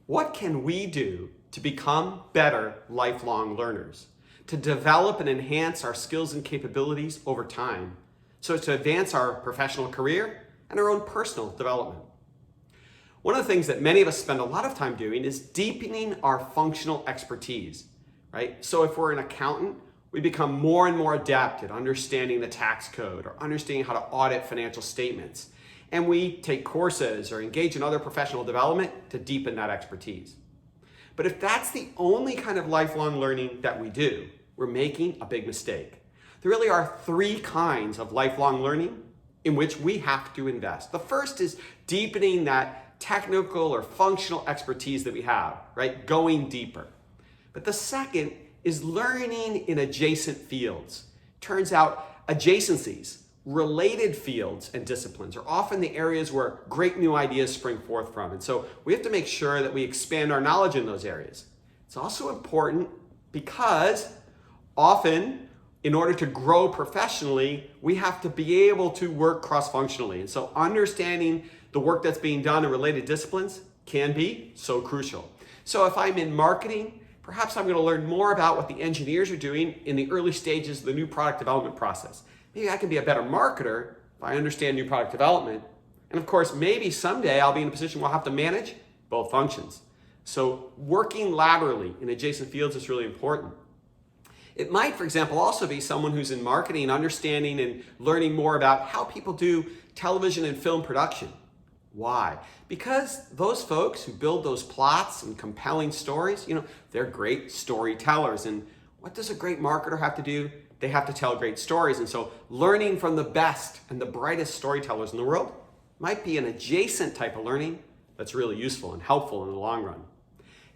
What can we do to become better lifelong learners, to develop and enhance our skills and capabilities over time, so as to advance our professional career and our own personal development? One of the things that many of us spend a lot of time doing is deepening our functional expertise, right? So if we're an accountant, we become more and more adept at understanding the tax code or understanding how to audit financial statements. And we take courses or engage in other professional development to deepen that expertise. But if that's the only kind of lifelong learning that we do, we're making a big mistake. There really are three kinds of lifelong learning in which we have to invest. The first is deepening that technical or functional expertise that we have, right? Going deeper. But the second is learning in adjacent fields. Turns out adjacencies, related fields and disciplines are often the areas where great new ideas spring forth from. And so we have to make sure that we expand our knowledge in those areas. It's also important because often, in order to grow professionally, we have to be able to work cross-functionally. And so understanding the work that's being done in related disciplines can be so crucial. So if I'm in marketing, perhaps I'm going to learn more about what the engineers are doing in the early stages of the new product development process. Maybe I can be a better marketer if I understand new product development. And of course, maybe someday I'll be in a position where I'll have to manage both functions. So working laterally in adjacent fields is really important. It might, for example, also be someone who's in marketing, understanding and learning more about how people do television and film production. Why? Because those folks who build those plots and compelling stories, they're great storytellers. And what does a great marketer have to do? They have to tell great stories. And so learning from the best and the brightest storytellers in the world might be an adjacent type of learning that's really useful and helpful in the long run.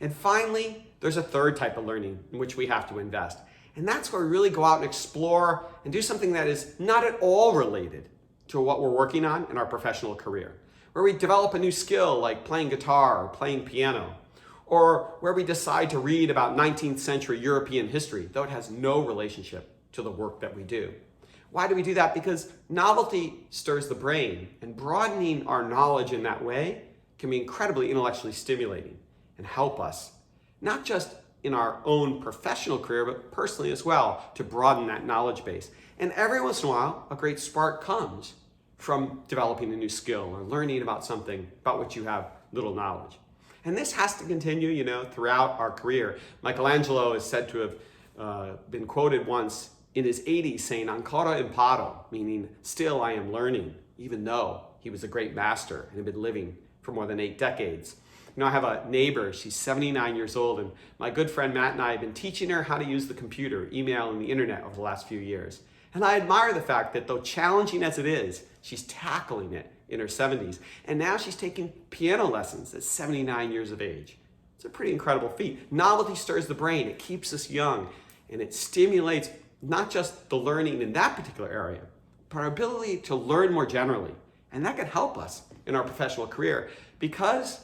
And finally, there's a third type of learning in which we have to invest. And that's where we really go out and explore and do something that is not at all related to what we're working on in our professional career. Where we develop a new skill like playing guitar or playing piano, or where we decide to read about 19th century European history, though it has no relationship to the work that we do. Why do we do that? Because novelty stirs the brain, and broadening our knowledge in that way can be incredibly intellectually stimulating and help us, not just in our own professional career, but personally as well, to broaden that knowledge base. And every once in a while, a great spark comes from developing a new skill or learning about something about which you have little knowledge. And this has to continue, throughout our career. Michelangelo is said to have been quoted once in his 80s saying, "Ancora imparo," meaning still I am learning, even though he was a great master and had been living for more than 8 decades. I have a neighbor, she's 79 years old, and my good friend Matt and I have been teaching her how to use the computer, email, and the internet over the last few years. And I admire the fact that though challenging as it is, she's tackling it in her 70s. And now she's taking piano lessons at 79 years of age. It's a pretty incredible feat. Novelty stirs the brain, it keeps us young, and it stimulates not just the learning in that particular area, but our ability to learn more generally. And that can help us in our professional career because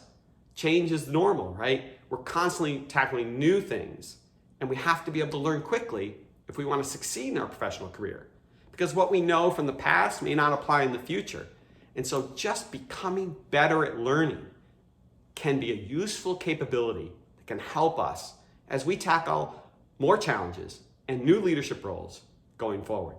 change is normal, right? We're constantly tackling new things, and we have to be able to learn quickly if we want to succeed in our professional career. Because what we know from the past may not apply in the future. And so just becoming better at learning can be a useful capability that can help us as we tackle more challenges and new leadership roles going forward.